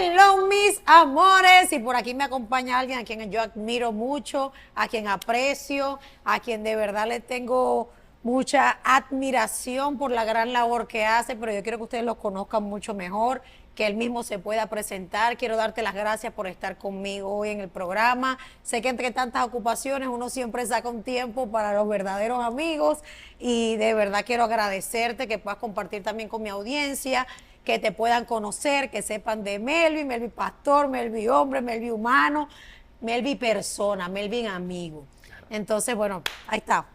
Hello, mis amores. Y por aquí me acompaña alguien a quien yo admiro mucho, a quien aprecio, a quien de verdad le tengo mucha admiración por la gran labor que hace, pero yo quiero que ustedes lo conozcan mucho mejor, que él mismo se pueda presentar. Quiero darte las gracias por estar conmigo hoy en el programa. Sé que entre tantas ocupaciones uno siempre saca un tiempo para los verdaderos amigos y de verdad quiero agradecerte que puedas compartir también con mi audiencia, que te puedan conocer, que sepan de Melvin, Melvin pastor, Melvin hombre, Melvin humano, Melvin persona, Melvin amigo. Entonces, bueno, ahí está.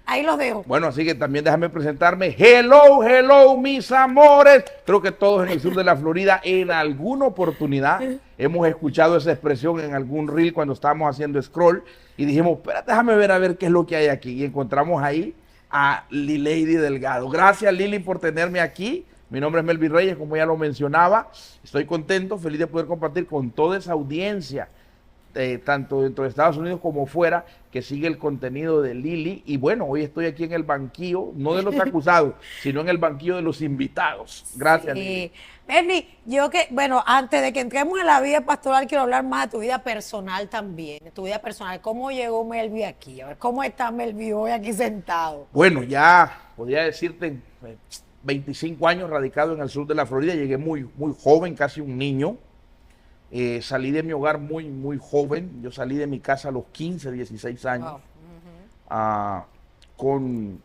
Ahí los dejo. Bueno, así que también déjame presentarme. Hello, hello, mis amores. Creo que todos en el sur de la Florida en alguna oportunidad hemos escuchado esa expresión en algún reel cuando estábamos haciendo scroll y dijimos, espérate, déjame ver a ver qué es lo que hay aquí. Y encontramos ahí a Lilady Delgado. Gracias, Lili, por tenerme aquí. Mi nombre es Melvin Reyes, como ya lo mencionaba. Estoy contento, feliz de poder compartir con toda esa audiencia, tanto dentro de Estados Unidos como fuera, que sigue el contenido de Lili. Y bueno, hoy estoy aquí en el banquillo, no de los acusados, sino en el banquillo de los invitados. Gracias, sí. Lili. Melvin, bueno, antes de que entremos en la vida pastoral, quiero hablar más de tu vida personal también, de tu vida personal. ¿Cómo llegó Melvin aquí? A ver, ¿cómo está Melvin hoy aquí sentado? Bueno, ya podría decirte, 25 años radicado en el sur de la Florida, llegué muy joven, casi un niño. Salí de mi hogar muy joven. Yo salí de mi casa a los 15, 16 años. Wow.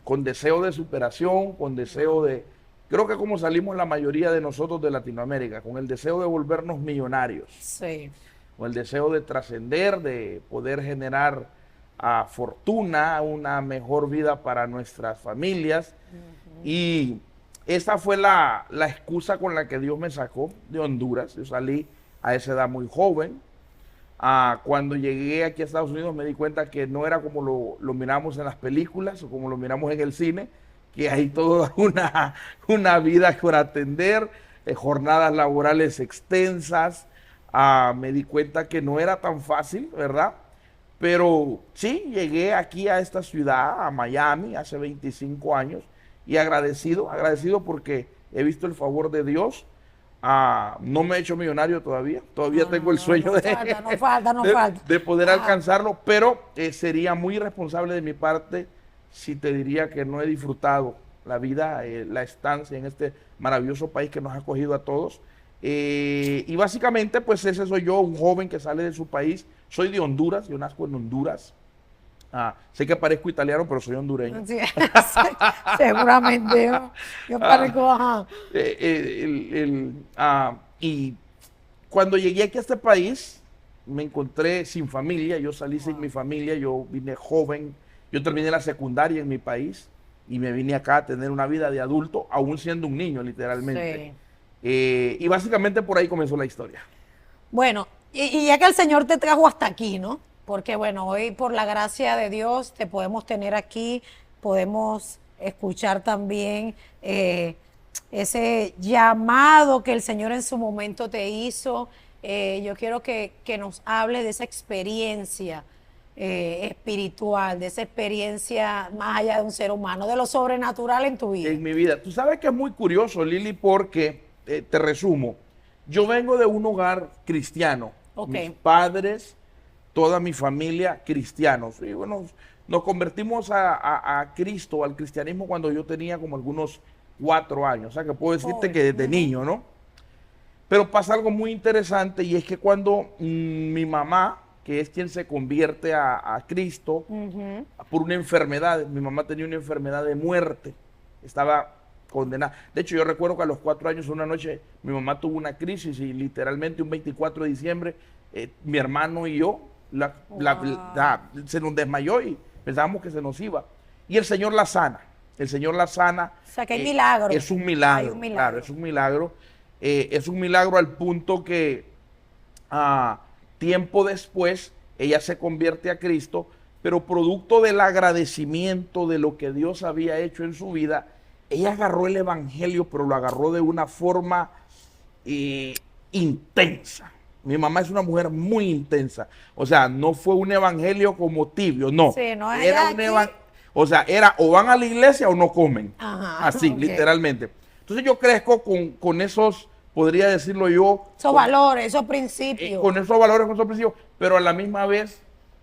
Con deseo de superación, con deseo de... Creo que como salimos la mayoría de nosotros de Latinoamérica, con el deseo de volvernos millonarios. Sí. Con el deseo de trascender, de poder generar fortuna, una mejor vida para nuestras familias. Y esa fue la excusa con la que Dios me sacó de Honduras. Yo salí a esa edad muy joven. Cuando llegué aquí a Estados Unidos me di cuenta que no era como lo miramos en las películas o como lo miramos en el cine, que hay toda una vida por atender, jornadas laborales extensas. Me di cuenta que no era tan fácil, ¿verdad? Pero sí, llegué aquí a esta ciudad, a Miami, hace 25 años, y agradecido porque he visto el favor de Dios. No me he hecho millonario todavía tengo el sueño de poder alcanzarlo, pero sería muy irresponsable de mi parte si te diría que no he disfrutado la vida, la estancia en este maravilloso país que nos ha acogido a todos. Y básicamente, pues ese soy yo, un joven que sale de su país. Soy de Honduras, yo nazco en Honduras. Sé que parezco italiano, pero soy hondureño. Sí, seguramente. Yo parezco, ajá. Y cuando llegué aquí a este país, me encontré sin familia. Yo salí sin mi familia, yo vine joven. Yo terminé la secundaria en mi país y me vine acá a tener una vida de adulto, aún siendo un niño, literalmente. Sí. Y básicamente por ahí comenzó la historia. Bueno, y ya que el Señor te trajo hasta aquí, ¿no? Porque bueno, hoy por la gracia de Dios te podemos tener aquí, podemos escuchar también ese llamado que el Señor en su momento te hizo. Yo quiero que nos hable de esa experiencia espiritual, de esa experiencia más allá de un ser humano, de lo sobrenatural en tu vida. En mi vida. Tú sabes que es muy curioso, Lili, porque, te resumo, yo vengo de un hogar cristiano. Okay. Mis padres, toda mi familia, cristianos. Y bueno, nos convertimos a Cristo, al cristianismo, cuando yo tenía como algunos 4 años. O sea, que puedo decirte que desde niño, ¿no? Pero pasa algo muy interesante, y es que cuando mi mamá, que es quien se convierte a Cristo por una enfermedad, mi mamá tenía una enfermedad de muerte, estaba condenada. De hecho, yo recuerdo que a los 4 años, una noche, mi mamá tuvo una crisis y literalmente un 24 de diciembre, mi hermano y yo, se nos desmayó y pensábamos que se nos iba. Y el Señor la sana. El Señor la sana. O sea, que hay milagro. Es un milagro. Hay un milagro. Claro, es un milagro. Es un milagro al punto que tiempo después ella se convierte a Cristo, pero producto del agradecimiento de lo que Dios había hecho en su vida, ella agarró el evangelio, pero lo agarró de una forma intensa. Mi mamá es una mujer muy intensa. O sea, no fue un evangelio como tibio, no. Sí, no era un evangelio. O sea, era o van a la iglesia o no comen. Ajá, así, okay. Literalmente. Entonces yo crezco con esos podría decirlo yo, Esos valores, esos principios. con esos valores, con esos principios, pero a la misma vez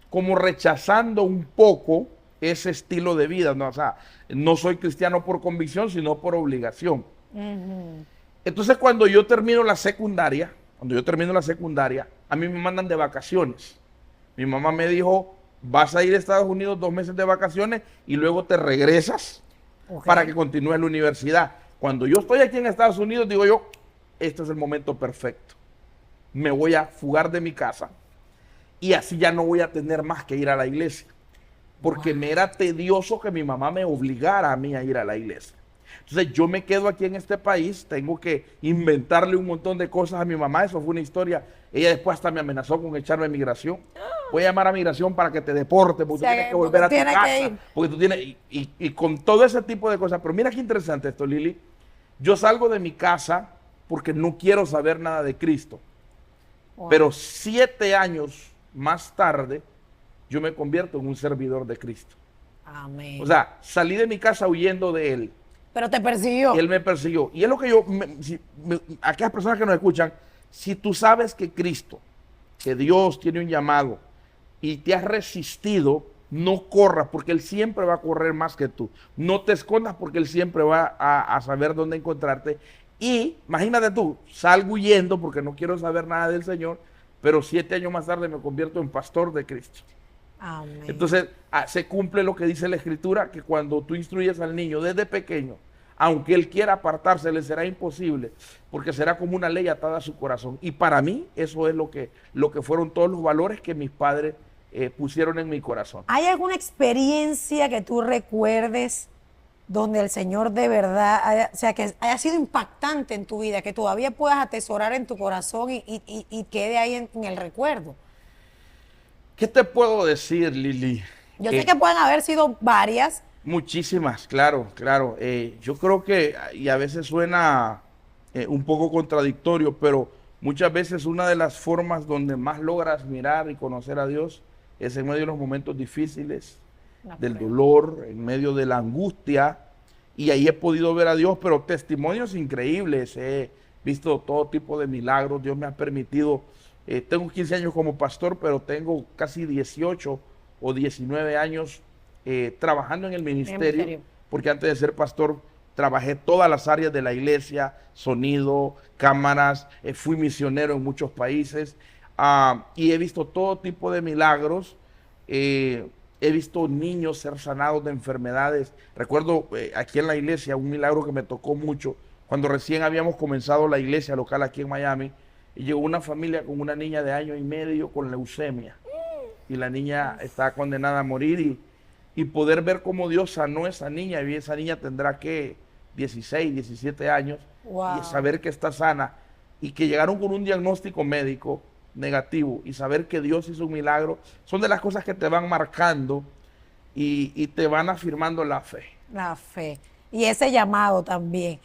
como rechazando un poco ese estilo de vida, ¿no? O sea, no soy cristiano por convicción, sino por obligación. Entonces, cuando yo termino la secundaria, a mí me mandan de vacaciones. Mi mamá me dijo, vas a ir a Estados Unidos 2 meses de vacaciones y luego te regresas para que continúes la universidad. Cuando yo estoy aquí en Estados Unidos, digo yo, este es el momento perfecto. Me voy a fugar de mi casa y así ya no voy a tener más que ir a la iglesia. Porque me era tedioso que mi mamá me obligara a mí a ir a la iglesia. Entonces yo me quedo aquí en este país, tengo que inventarle un montón de cosas a mi mamá, eso fue una historia. Ella después hasta me amenazó con echarme a migración. Voy a llamar a migración para que te deporte, porque tú tienes que volver a tu casa. Porque tú tienes, y con todo ese tipo de cosas. Pero mira qué interesante esto, Lili. Yo salgo de mi casa porque no quiero saber nada de Cristo. Pero 7 años más tarde, yo me convierto en un servidor de Cristo. Amén. O sea, salí de mi casa huyendo de Él. Pero te persiguió. Y Él me persiguió. Y es lo que yo, a aquellas personas que nos escuchan, si tú sabes que Cristo, que Dios tiene un llamado y te has resistido, no corras porque Él siempre va a correr más que tú. No te escondas porque Él siempre va a saber dónde encontrarte. Y imagínate tú, salgo huyendo porque no quiero saber nada del Señor, pero 7 años más tarde me convierto en pastor de Cristo. Amén. Entonces, se cumple lo que dice la Escritura, que cuando tú instruyes al niño desde pequeño, aunque él quiera apartarse, le será imposible, porque será como una ley atada a su corazón. Y para mí, eso es lo que fueron todos los valores que mis padres pusieron en mi corazón. ¿Hay alguna experiencia que tú recuerdes donde el Señor de verdad, que haya sido impactante en tu vida, que todavía puedas atesorar en tu corazón y quede ahí en el recuerdo? ¿Qué te puedo decir, Lili? Yo sé que pueden haber sido varias. Muchísimas, claro, claro. Yo creo que, y a veces suena un poco contradictorio, pero muchas veces una de las formas donde más logras mirar y conocer a Dios es en medio de los momentos difíciles, del dolor, en medio de la angustia, y ahí he podido ver a Dios, pero testimonios increíbles, he visto todo tipo de milagros, Dios me ha permitido. Tengo 15 años como pastor, pero tengo casi 18 o 19 años trabajando en el ministerio, porque antes de ser pastor trabajé todas las áreas de la iglesia, sonido, cámaras, fui misionero en muchos países y he visto todo tipo de milagros. He visto niños ser sanados de enfermedades. Recuerdo aquí en la iglesia un milagro que me tocó mucho, cuando recién habíamos comenzado la iglesia local aquí en Miami. Y llegó una familia con una niña de 1 año y medio con leucemia. Y la niña está condenada a morir. Y poder ver cómo Dios sanó a esa niña. Y esa niña tendrá que 16, 17 años. Wow. Y saber que está sana. Y que llegaron con un diagnóstico médico negativo. Y saber que Dios hizo un milagro. Son de las cosas que te van marcando y te van afirmando la fe. La fe. Y ese llamado también.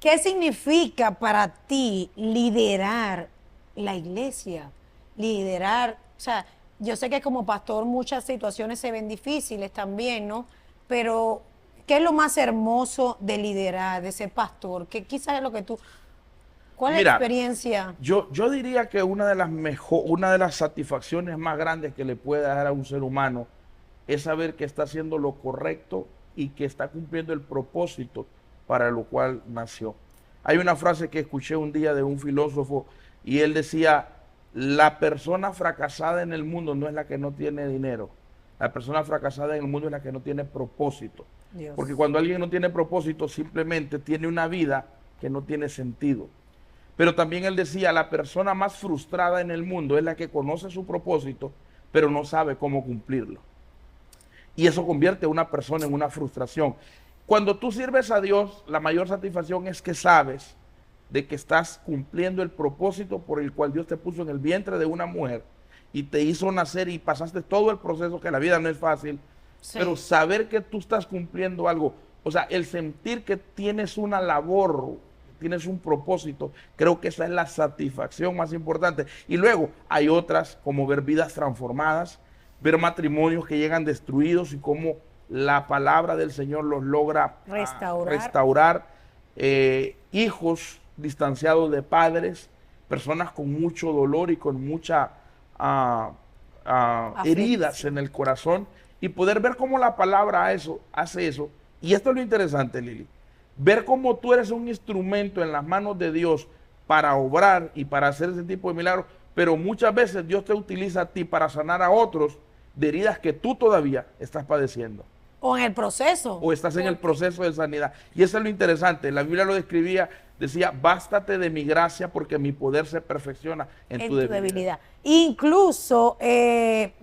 ¿Qué significa para ti liderar la iglesia? Liderar, o sea, yo sé que como pastor muchas situaciones se ven difíciles también, ¿no? Pero, ¿qué es lo más hermoso de liderar, de ser pastor? ¿Qué quizás es lo que tú... ¿Cuál es la experiencia? Yo diría que una de las satisfacciones más grandes que le puede dar a un ser humano es saber que está haciendo lo correcto y que está cumpliendo el propósito para lo cual nació. Hay una frase que escuché un día de un filósofo y él decía, la persona fracasada en el mundo no es la que no tiene dinero, la persona fracasada en el mundo es la que no tiene propósito. Dios. Porque cuando alguien no tiene propósito simplemente tiene una vida que no tiene sentido. Pero también él decía, la persona más frustrada en el mundo es la que conoce su propósito, pero no sabe cómo cumplirlo. Y eso convierte a una persona en una frustración. Cuando tú sirves a Dios, la mayor satisfacción es que sabes de que estás cumpliendo el propósito por el cual Dios te puso en el vientre de una mujer y te hizo nacer y pasaste todo el proceso, que la vida no es fácil, sí. Pero saber que tú estás cumpliendo algo, o sea, el sentir que tienes una labor, tienes un propósito, creo que esa es la satisfacción más importante. Y luego hay otras, como ver vidas transformadas, ver matrimonios que llegan destruidos y cómo la palabra del Señor los logra restaurar, hijos distanciado de padres, personas con mucho dolor y con mucha heridas en el corazón, y poder ver cómo la palabra hace eso. Y esto es lo interesante, Lili. Ver cómo tú eres un instrumento en las manos de Dios para obrar y para hacer ese tipo de milagros, pero muchas veces Dios te utiliza a ti para sanar a otros de heridas que tú todavía estás padeciendo. O en el proceso. O estás en el proceso de sanidad. Y eso es lo interesante. La Biblia lo describía, decía, bástate de mi gracia porque mi poder se perfecciona en tu debilidad. Incluso,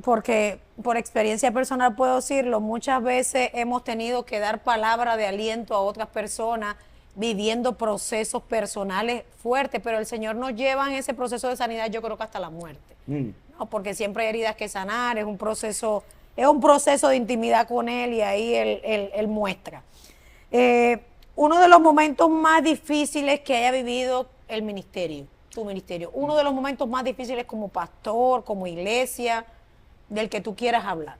porque por experiencia personal puedo decirlo, muchas veces hemos tenido que dar palabra de aliento a otras personas viviendo procesos personales fuertes, pero el Señor nos lleva en ese proceso de sanidad, yo creo que hasta la muerte. ¿No? Porque siempre hay heridas que sanar, es un proceso de intimidad con Él, y ahí Él muestra. Uno de los momentos más difíciles que haya vivido el ministerio, tu ministerio, uno de los momentos más difíciles como pastor, como iglesia, del que tú quieras hablar.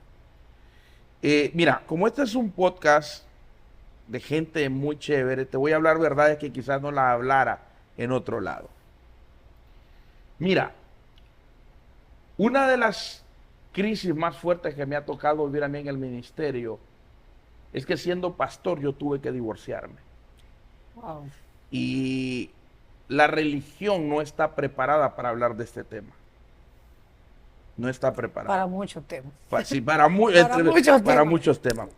Mira, como este es un podcast de gente muy chévere, te voy a hablar verdades que quizás no las hablara en otro lado. Mira, una de las crisis más fuertes que me ha tocado vivir a mí en el ministerio es que siendo pastor yo tuve que divorciarme. Wow. Y la religión no está preparada para hablar de este tema. No está preparada. Para muchos temas. Sí, para para muchos temas.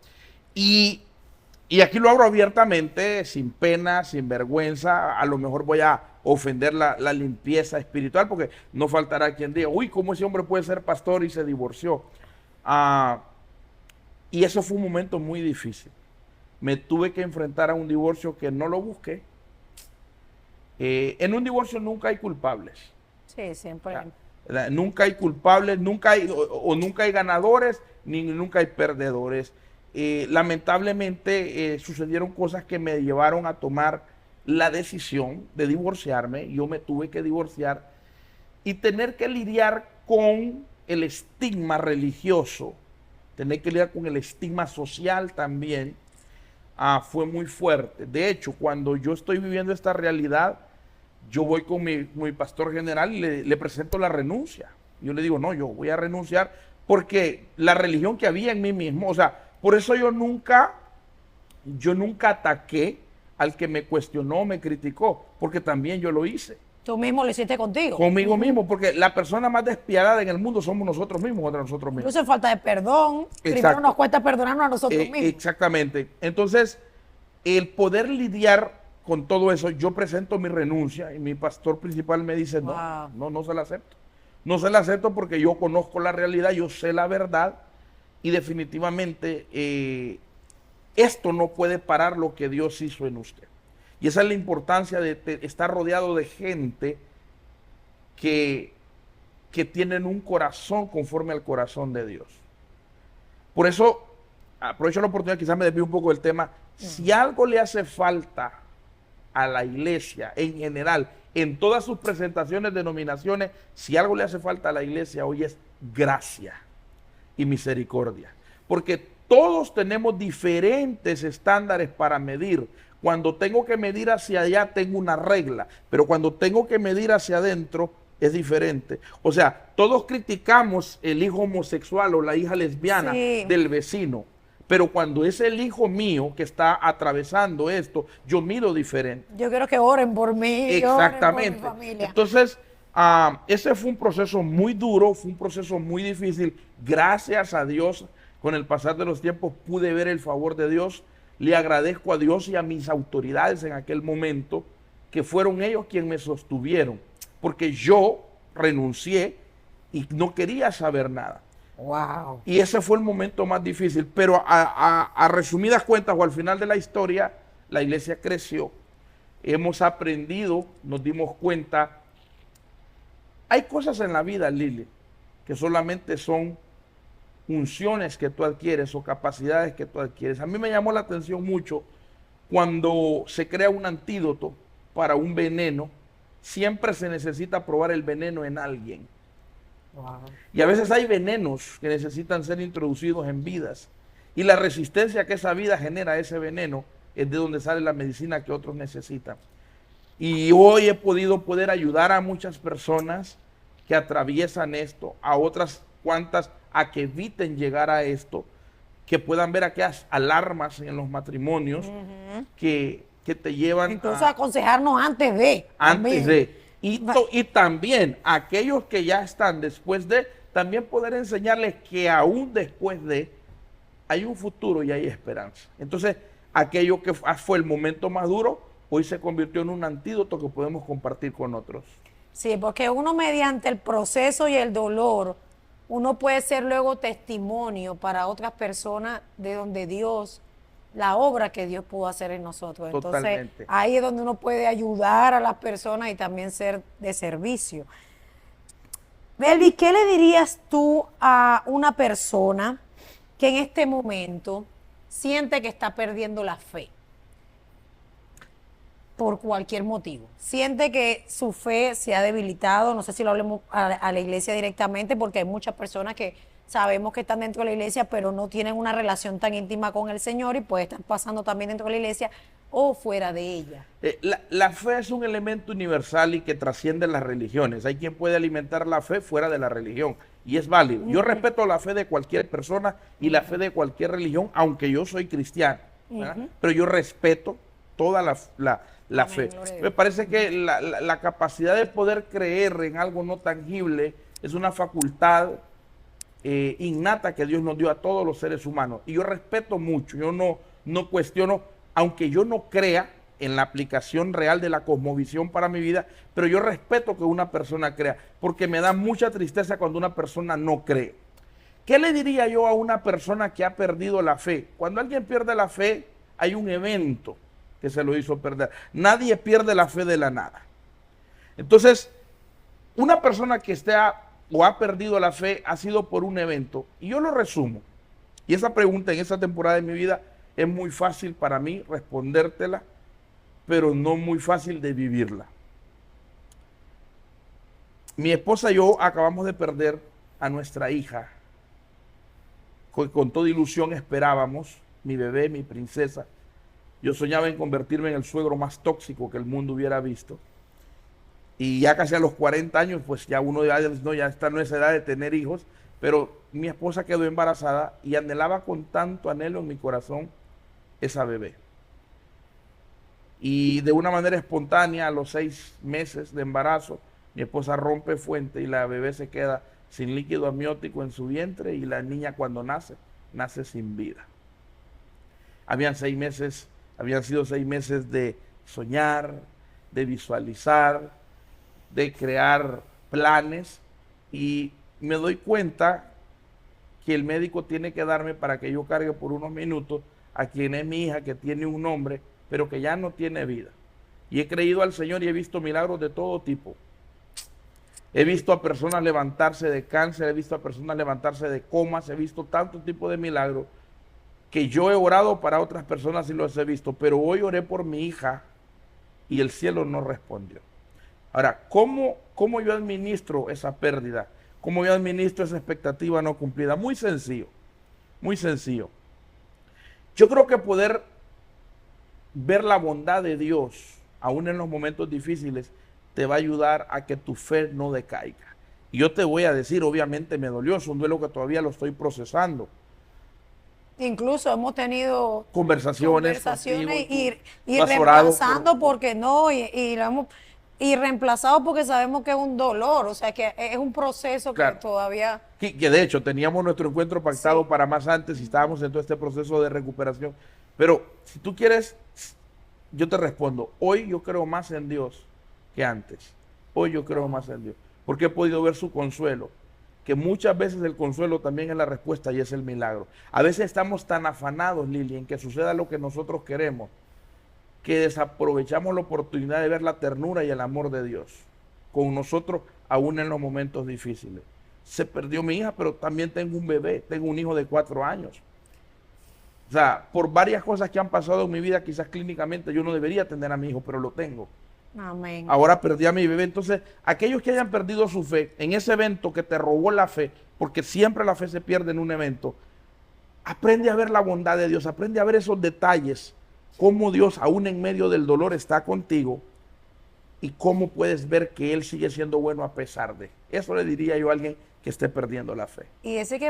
Y aquí lo abro abiertamente, sin pena, sin vergüenza. A lo mejor voy a ofender la limpieza espiritual, porque no faltará quien diga, uy, ¿cómo ese hombre puede ser pastor y se divorció? Y eso fue un momento muy difícil. Me tuve que enfrentar a un divorcio que no lo busqué. En un divorcio nunca hay culpables. Sí, siempre. Nunca hay culpables, nunca hay ganadores, ni nunca hay perdedores. Lamentablemente sucedieron cosas que me llevaron a tomar la decisión de divorciarme. Yo me tuve que divorciar y tener que lidiar con el estigma religioso, tener que lidiar con el estigma social también, fue muy fuerte. De hecho, cuando yo estoy viviendo esta realidad, yo voy con mi pastor general y le presento la renuncia. Yo le digo, no, yo voy a renunciar porque la religión que había en mí mismo, o sea, por eso yo nunca ataqué al que me cuestionó, me criticó, porque también yo lo hice. Tú mismo lo hiciste contigo. Conmigo mismo, porque la persona más despiadada en el mundo somos nosotros mismos, contra nosotros mismos. Incluso falta de perdón. Exacto. Primero nos cuesta perdonarnos a nosotros mismos. Exactamente. Entonces, el poder lidiar con todo eso, yo presento mi renuncia y mi pastor principal me dice, no se la acepto. No se la acepto porque yo conozco la realidad, yo sé la verdad y definitivamente esto no puede parar lo que Dios hizo en usted. Y esa es la importancia de estar rodeado de gente que tienen un corazón conforme al corazón de Dios. Por eso, aprovecho la oportunidad, quizás me desvío un poco del tema. Si algo le hace falta a la iglesia en general, en todas sus presentaciones, denominaciones, si algo le hace falta a la iglesia hoy es gracia y misericordia. Porque todos tenemos diferentes estándares para medir. Cuando tengo que medir hacia allá tengo una regla, pero cuando tengo que medir hacia adentro es diferente. O sea, todos criticamos el hijo homosexual o la hija lesbiana del vecino, pero cuando es el hijo mío que está atravesando esto, yo mido diferente. Yo quiero que oren por mí. Exactamente. Oren por mi familia. Entonces, ese fue un proceso muy duro, fue un proceso muy difícil. Gracias a Dios, con el pasar de los tiempos pude ver el favor de Dios. Le agradezco a Dios y a mis autoridades en aquel momento, que fueron ellos quienes me sostuvieron, porque yo renuncié y no quería saber nada. Wow. Y ese fue el momento más difícil, pero a resumidas cuentas o al final de la historia, la iglesia creció, hemos aprendido, nos dimos cuenta. Hay cosas en la vida, Lili, que solamente son unciones que tú adquieres o capacidades que tú adquieres. A mí me llamó la atención mucho cuando se crea un antídoto para un veneno, siempre se necesita probar el veneno en alguien. Wow. Y a veces hay venenos que necesitan ser introducidos en vidas. Y la resistencia que esa vida genera a ese veneno es de donde sale la medicina que otros necesitan. Y hoy he podido ayudar a muchas personas que atraviesan esto, a otras cuantas a que eviten llegar a esto, que puedan ver aquellas alarmas en los matrimonios que te llevan Incluso aconsejarnos antes de. Y también aquellos que ya están después de, también poder enseñarles que aún después de hay un futuro y hay esperanza. Entonces, aquello que fue el momento más duro, hoy se convirtió en un antídoto que podemos compartir con otros. Sí, porque uno mediante el proceso y el dolor, uno puede ser luego testimonio para otras personas de donde Dios, la obra que Dios pudo hacer en nosotros. Entonces, Totalmente. ahí es donde uno puede ayudar a las personas y también ser de servicio. Belvi, ¿qué le dirías tú a una persona que en este momento siente que está perdiendo la fe? Por cualquier motivo. Siente que su fe se ha debilitado, no sé si lo hablemos a la iglesia directamente, porque hay muchas personas que sabemos que están dentro de la iglesia, pero no tienen una relación tan íntima con el Señor y puede estar pasando también dentro de la iglesia o fuera de ella. La fe es un elemento universal y que trasciende las religiones. Hay quien puede alimentar la fe fuera de la religión y es válido. Yo respeto la fe de cualquier persona y la fe de cualquier religión, aunque yo soy cristiano, pero yo respeto toda la fe. Me parece que la capacidad de poder creer en algo no tangible es una facultad innata que Dios nos dio a todos los seres humanos. Y yo respeto mucho, yo no cuestiono, aunque yo no crea en la aplicación real de la cosmovisión para mi vida, pero yo respeto que una persona crea, porque me da mucha tristeza cuando una persona no cree. ¿Qué le diría yo a una persona que ha perdido la fe? Cuando alguien pierde la fe, hay un evento que se lo hizo perder. Nadie pierde la fe de la nada. Entonces, una persona que o ha perdido la fe ha sido por un evento, y yo lo resumo. Y esa pregunta en esa temporada de mi vida es muy fácil para mí respondértela, pero no muy fácil de vivirla. Mi esposa y yo acabamos de perder a nuestra hija, con toda ilusión esperábamos, mi bebé, mi princesa. Yo soñaba en convertirme en el suegro más tóxico que el mundo hubiera visto. Y ya casi a los 40 años, pues ya uno ya está en esa edad de tener hijos, pero mi esposa quedó embarazada y anhelaba con tanto anhelo en mi corazón esa bebé. Y de una manera espontánea, a los 6 meses de embarazo, mi esposa rompe fuente y la bebé se queda sin líquido amniótico en su vientre y la niña cuando nace sin vida. Habían sido 6 meses de soñar, de visualizar, de crear planes, y me doy cuenta que el médico tiene que darme para que yo cargue por unos minutos a quien es mi hija, que tiene un nombre, pero que ya no tiene vida. Y he creído al Señor y he visto milagros de todo tipo. He visto a personas levantarse de cáncer, he visto a personas levantarse de comas, he visto tanto tipo de milagros que yo he orado para otras personas y los he visto, pero hoy oré por mi hija y el cielo no respondió. Ahora, ¿cómo yo administro esa pérdida? ¿Cómo yo administro esa expectativa no cumplida? Muy sencillo, muy sencillo. Yo creo que poder ver la bondad de Dios, aún en los momentos difíciles, te va a ayudar a que tu fe no decaiga. Y yo te voy a decir, obviamente me dolió, es un duelo que todavía lo estoy procesando. Incluso hemos tenido conversaciones y reemplazando porque no, y lo hemos reemplazado porque sabemos que es un dolor, o sea que es un proceso que todavía... Que de hecho teníamos nuestro encuentro pactado para más antes y estábamos en todo este proceso de recuperación. Pero si tú quieres, yo te respondo, hoy yo creo más en Dios que antes. Hoy yo creo más en Dios, porque he podido ver su consuelo, que muchas veces el consuelo también es la respuesta y es el milagro. A veces estamos tan afanados, Lili, en que suceda lo que nosotros queremos, que desaprovechamos la oportunidad de ver la ternura y el amor de Dios con nosotros, aún en los momentos difíciles. Se perdió mi hija, pero también tengo un bebé, tengo un hijo de 4 años. O sea, por varias cosas que han pasado en mi vida, quizás clínicamente yo no debería tener a mi hijo, pero lo tengo. Amén. Ahora perdí a mi bebé. Entonces, aquellos que hayan perdido su fe en ese evento que te robó la fe, porque siempre la fe se pierde en un evento, aprende a ver la bondad de Dios, aprende a ver esos detalles, cómo Dios, aún en medio del dolor, está contigo, y cómo puedes ver que Él sigue siendo bueno a pesar de. Eso le diría yo a alguien que esté perdiendo la fe. Y ese que